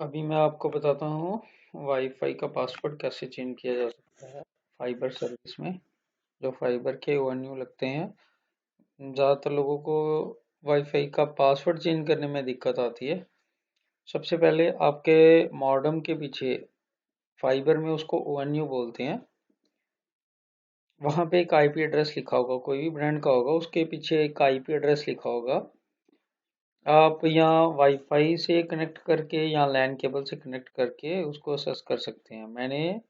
अभी मैं आपको बताता हूँ वाईफाई का पासवर्ड कैसे चेंज किया जा सकता है फाइबर सर्विस में। जो फाइबर के ओएनयू लगते हैं, ज़्यादातर लोगों को वाईफाई का पासवर्ड चेंज करने में दिक्कत आती है। सबसे पहले आपके मॉडेम के पीछे फाइबर में उसको ओएनयू बोलते हैं, वहाँ पे एक आईपी एड्रेस लिखा होगा, कोई भी ब्रांड का होगा, उसके पीछे एक आईपी एड्रेस लिखा होगा। आप यहाँ वाईफाई से कनेक्ट करके या लैन केबल से कनेक्ट करके उसको असेस कर सकते हैं। मैंने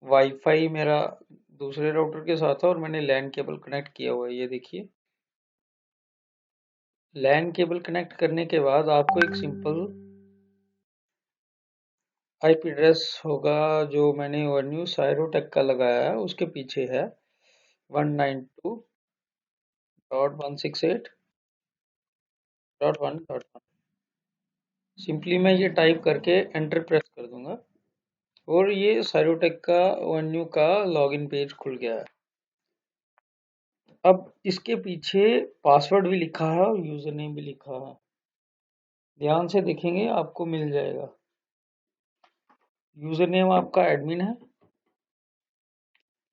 वाईफाई मेरा दूसरे राउटर के साथ है और मैंने लैन केबल कनेक्ट किया हुआ है, ये देखिए। लैन केबल कनेक्ट करने के बाद आपको एक सिंपल आईपी एड्रेस होगा, जो मैंने ओएनयू साइरोटेक का लगाया है, उसके पीछे है 192.168.1.1। सिंपली मैं ये टाइप करके एंटर प्रेस कर दूंगा और ये साइरोटेक का ओएनयू का लॉगिन पेज खुल गया है। अब इसके पीछे पासवर्ड भी लिखा है और यूजर नेम भी लिखा है, ध्यान से देखेंगे आपको मिल जाएगा। यूजर नेम आपका एडमिन है,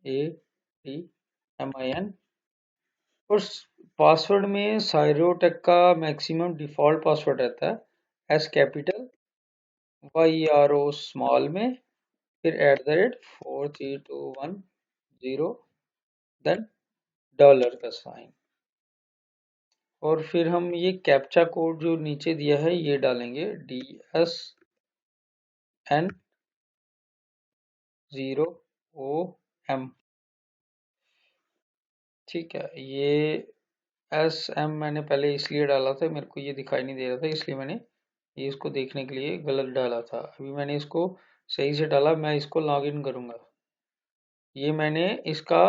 ADMIN, और पासवर्ड में साइरोटेक का मैक्सिमम डिफॉल्ट पासवर्ड रहता है एस कैपिटल YRO स्मॉल में, फिर @43210, देन डॉलर का साइन, और फिर हम ये कैप्चा कोड जो नीचे दिया है ये डालेंगे DSN0OM। ठीक है, ये SM मैंने पहले इसलिए डाला था, मेरे को ये दिखाई नहीं दे रहा था, इसलिए मैंने ये इसको देखने के लिए गलत डाला था। अभी मैंने इसको सही से डाला, मैं इसको लॉगिन करूंगा। ये मैंने इसका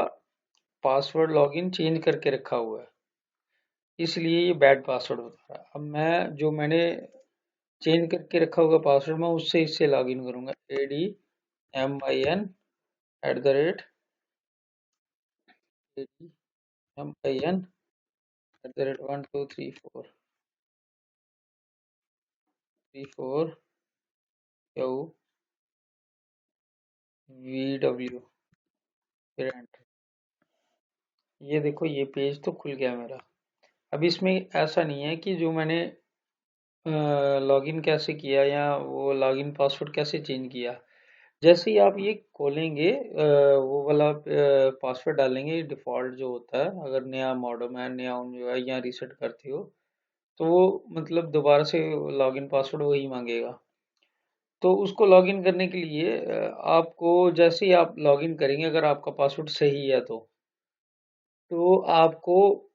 पासवर्ड लॉगिन चेंज करके रखा हुआ है, इसलिए ये बैड पासवर्ड बता रहा है। अब मैं जो मैंने चेंज करके रखा होगा पासवर्ड, मैं उससे इससे लॉगिन करूंगा। ADMIN @ 1234345VW, फिर एंटर। ये देखो, ये पेज तो खुल गया मेरा। अब इसमें ऐसा नहीं है कि जो मैंने लॉगिन कैसे किया या वो लॉगिन पासवर्ड कैसे चेंज किया। जैसे ही आप ये खोलेंगे, वो वाला पासवर्ड डालेंगे, डिफ़ॉल्ट जो होता है, अगर नया मॉडेम है, नया जो है, या रीसेट करते हो, तो वो मतलब दोबारा से लॉगिन पासवर्ड वही मांगेगा। तो उसको लॉगिन करने के लिए आपको, जैसे ही आप लॉगिन करेंगे, अगर आपका पासवर्ड सही है तो आपको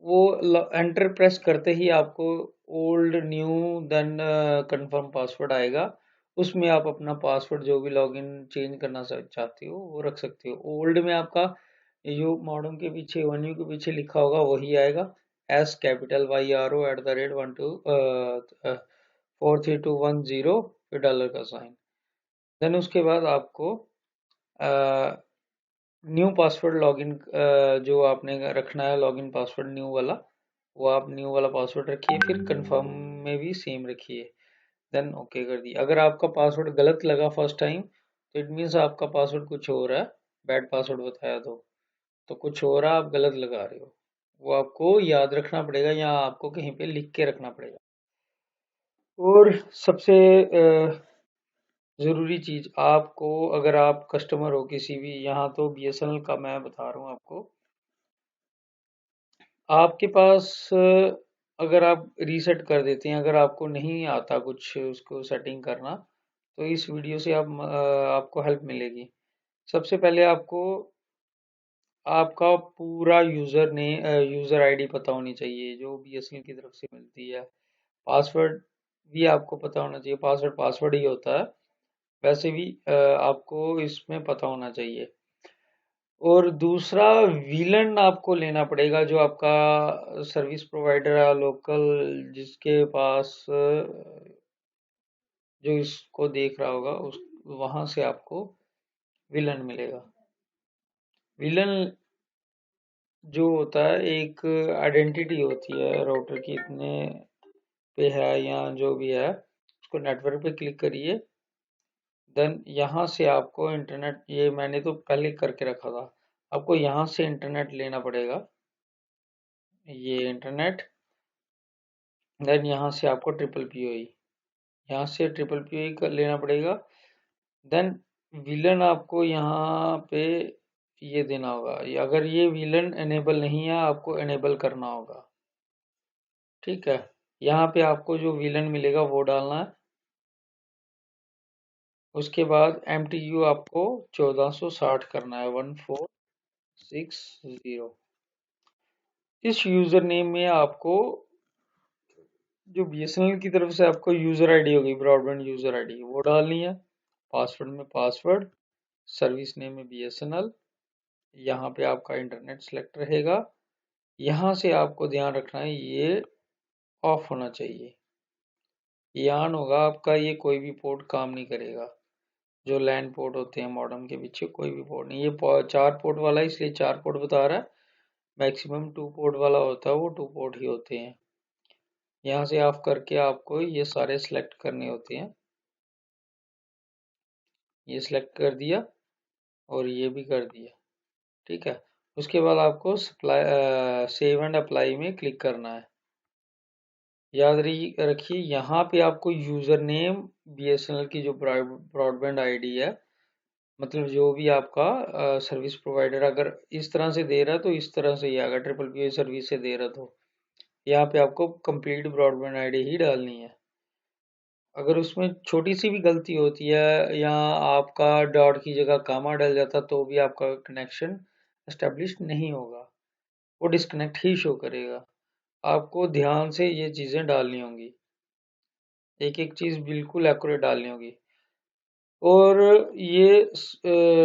वो एंटर प्रेस करते ही आपको old new then confirm password आएगा। उसमें आप अपना पासवर्ड जो भी लॉगिन चेंज करना चाहते हो वो रख सकते हो। ओल्ड में आपका जो मॉडम के पीछे ONU के पीछे लिखा होगा वही आएगा, एस कैपिटल YRO @43210, फिर डॉलर का साइन। देन उसके बाद आपको न्यू पासवर्ड लॉगिन, जो आपने रखना है लॉगिन पासवर्ड न्यू वाला, वो आप न्यू वाला पासवर्ड रखिए, फिर कंफर्म में भी सेम रखिए, देन ओके कर दिए। अगर आपका पासवर्ड गलत लगा फर्स्ट टाइम, तो इट मीन्स आपका पासवर्ड कुछ हो रहा है, बैड पासवर्ड बताया तो कुछ हो रहा है, आप गलत लगा रहे हो। वो आपको याद रखना पड़ेगा या आपको कहीं पे लिख के रखना पड़ेगा। और सबसे ज़रूरी चीज़ आपको, अगर आप कस्टमर हो किसी भी, यहाँ तो BSNL का मैं बता रहा हूँ आपको, आपके पास अगर आप रीसेट कर देते हैं, अगर आपको नहीं आता कुछ उसको सेटिंग करना, तो इस वीडियो से आपको हेल्प मिलेगी। सबसे पहले आपको आपका पूरा यूज़र आईडी पता होनी चाहिए, जो BSNL की तरफ से मिलती है। पासवर्ड भी आपको पता होना चाहिए, पासवर्ड पासवर्ड ही होता है, वैसे भी आपको इसमें पता होना चाहिए। और दूसरा, विलन आपको लेना पड़ेगा, जो आपका सर्विस प्रोवाइडर है लोकल, जिसके पास जो इसको देख रहा होगा, उस वहां से आपको विलन मिलेगा। विलन जो होता है, एक आइडेंटिटी होती है राउटर की, इतने पे है या जो भी है, उसको नेटवर्क पे क्लिक करिए। देन यहाँ से आपको इंटरनेट, ये मैंने तो पहले करके रखा था, आपको यहाँ से इंटरनेट लेना पड़ेगा, ये इंटरनेट। देन यहाँ से आपको ट्रिपल पीओई, यहाँ से ट्रिपल पीओई का लेना पड़ेगा। देन विलन आपको यहाँ पे ये देना होगा, अगर ये विलन एनेबल नहीं है आपको एनेबल करना होगा, ठीक है। यहाँ पे आपको जो विलन मिलेगा वो डालना है। उसके बाद MTU आपको 1460 करना है, 1460। इस यूजर नेम में आपको जो BSNL की तरफ से आपको यूजर आईडी होगी, ब्रॉडबैंड यूजर आईडी, वो डालनी है। पासवर्ड में पासवर्ड, सर्विस नेम में BSNL, यहाँ पे आपका इंटरनेट सेलेक्ट रहेगा। यहाँ से आपको ध्यान रखना है ये ऑफ होना चाहिए, ये ऑन होगा आपका, ये कोई भी पोर्ट काम नहीं करेगा। जो लैन पोर्ट होते हैं मॉडेम के पीछे कोई भी पोर्ट नहीं, ये 4 पोर्ट वाला है इसलिए 4 पोर्ट बता रहा है। मैक्सिमम 2 पोर्ट वाला होता है वो 2 पोर्ट ही होते हैं। यहाँ से ऑफ करके आपको ये सारे सिलेक्ट करने होते हैं, ये सिलेक्ट कर दिया और ये भी कर दिया, ठीक है। उसके बाद आपको सेव एंड अप्लाई में क्लिक करना है। याद रखिए यहाँ पे आपको यूजर नेम BSNL की जो ब्रॉडबैंड आईडी है, मतलब जो भी आपका सर्विस प्रोवाइडर अगर इस तरह से दे रहा है तो इस तरह से ही आएगा, ट्रिपल पी सर्विस से दे रहा तो यहाँ पे आपको कंप्लीट ब्रॉडबैंड आईडी ही डालनी है। अगर उसमें छोटी सी भी गलती होती है या आपका डॉट की जगह कामा डल जाता तो भी आपका कनेक्शन एस्टेब्लिश नहीं होगा, वो डिस्कनेक्ट ही शो करेगा। आपको ध्यान से ये चीज़ें डालनी होंगी, एक एक चीज़ बिल्कुल एक्यूरेट डालनी होगी। और ये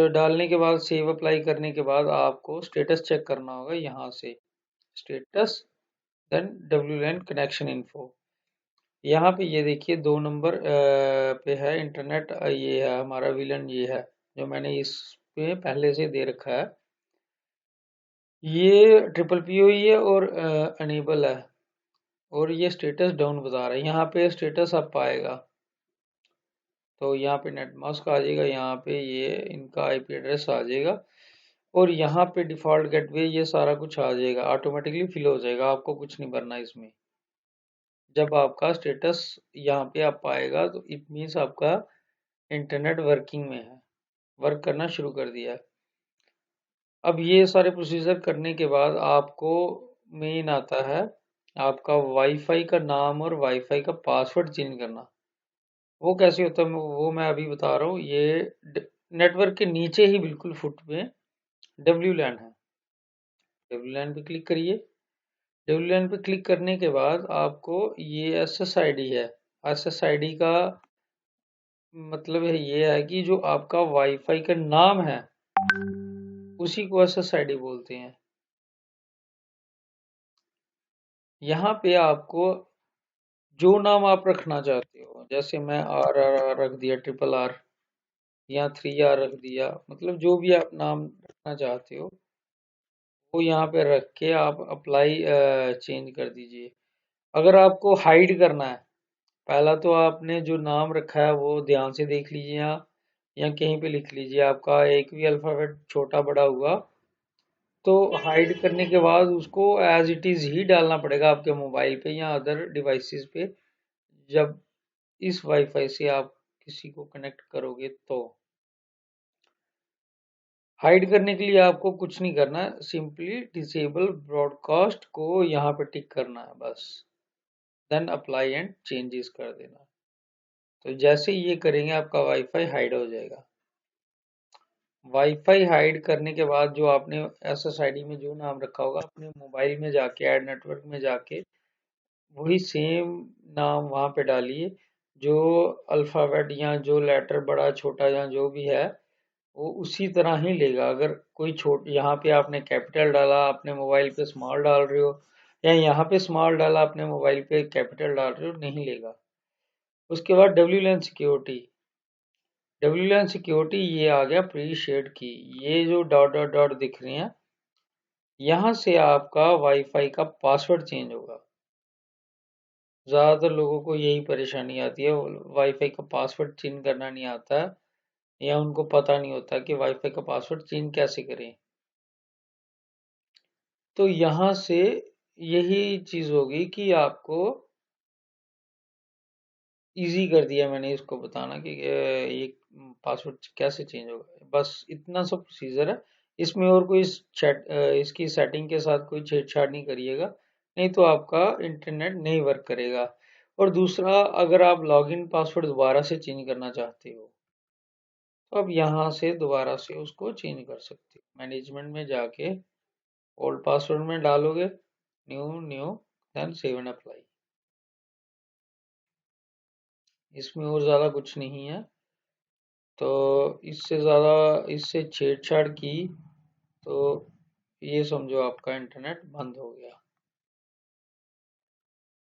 डालने के बाद सेव अप्लाई करने के बाद आपको स्टेटस चेक करना होगा, यहाँ से status, then WLAN connection info. यहाँ पे ये देखिए 2 नंबर पे है इंटरनेट, ये है हमारा विलन, ये है जो मैंने इस पे पहले से दे रखा है। ये ट्रिपल पीओई है और अनेबल है, और ये स्टेटस डाउन बता रहा है। यहाँ पे स्टेटस अप आएगा तो यहाँ पे नेट मास्क आ जाएगा, यहाँ पे ये इनका IP एड्रेस आ जाएगा और यहाँ पे डिफ़ॉल्ट गेटवे ये सारा कुछ आ जाएगा, ऑटोमेटिकली फिल हो जाएगा, आपको कुछ नहीं भरना इसमें। जब आपका स्टेटस यहाँ पे आप आएगा तो इट मीन्स आपका इंटरनेट वर्किंग में है, वर्क करना शुरू कर दिया है। अब ये सारे प्रोसीजर करने के बाद आपको मेन आता है आपका वाईफाई का नाम और वाईफाई का पासवर्ड चेंज करना। वो कैसे होता है वो मैं अभी बता रहा हूँ। ये नेटवर्क के नीचे ही बिल्कुल फुट में WLAN है, WLAN पे क्लिक करिए। WLAN पे क्लिक करने के बाद आपको ये SSID है, SSID का मतलब ये है कि जो आपका वाईफाई का नाम है उसी को SSID बोलते हैं। यहाँ पे आपको जो नाम आप रखना चाहते हो, जैसे मैं RRR रख दिया, RRR या 3R रख दिया, मतलब जो भी आप नाम रखना चाहते हो वो यहाँ पे रख के आप अप्लाई चेंज कर दीजिए। अगर आपको हाइड करना है, पहला तो आपने जो नाम रखा है वो ध्यान से देख लीजिए, या कहीं पे लिख लीजिए, आपका एक भी अल्फ़ाबेट छोटा बड़ा हुआ तो हाइड करने के बाद उसको एज इट इज़ ही डालना पड़ेगा आपके मोबाइल पे या अदर डिवाइसेस पे, जब इस वाईफाई से आप किसी को कनेक्ट करोगे तो। हाइड करने के लिए आपको कुछ नहीं करना है, सिंपली डिसेबल ब्रॉडकास्ट को यहाँ पे टिक करना है बस, देन अप्लाई एंड चेंजेस कर देना। तो जैसे ये करेंगे आपका वाईफाई हाइड हो जाएगा। वाईफाई हाइड करने के बाद जो आपने SSID में जो नाम रखा होगा अपने मोबाइल में जाके ऐड नेटवर्क में जाके वही सेम नाम वहाँ पे डालिए, जो अल्फ़ाबेट या जो लेटर बड़ा छोटा या जो भी है वो उसी तरह ही लेगा। अगर कोई छोट यहाँ पे आपने कैपिटल डाला अपने मोबाइल पे स्मॉल डाल रहे हो, या यहाँ पे स्मॉल डाला अपने मोबाइल पे कैपिटल डाल रहे हो, नहीं लेगा। उसके बाद WLAN सिक्योरिटी ये आ गया प्री शेड की, ये जो डॉट डॉट डॉट दिख रहे हैं यहाँ से आपका वाईफाई का पासवर्ड चेंज होगा। ज्यादातर लोगों को यही परेशानी आती है, वाईफाई का पासवर्ड चेंज करना नहीं आता है, या उनको पता नहीं होता कि वाईफाई का पासवर्ड चेंज कैसे करें। तो यहाँ से यही चीज होगी कि आपको इजी कर दिया मैंने इसको बताना कि ये पासवर्ड कैसे चेंज होगा, बस इतना सब प्रोसीजर है। इसमें और कोई इसकी सेटिंग के साथ कोई छेड़छाड़ नहीं करिएगा, नहीं तो आपका इंटरनेट नहीं वर्क करेगा। और दूसरा, अगर आप लॉगिन पासवर्ड दोबारा से चेंज करना चाहते हो, तो आप यहाँ से दोबारा से उसको चेंज कर सकते हो। मैनेजमेंट में जाके ओल्ड पासवर्ड में डालोगे, new new, then save and apply. इसमें और ज़्यादा कुछ नहीं है। तो इससे ज़्यादा, इससे छेड़छाड़ की तो ये समझो आपका इंटरनेट बंद हो गया।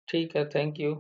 ठीक है, थैंक यू।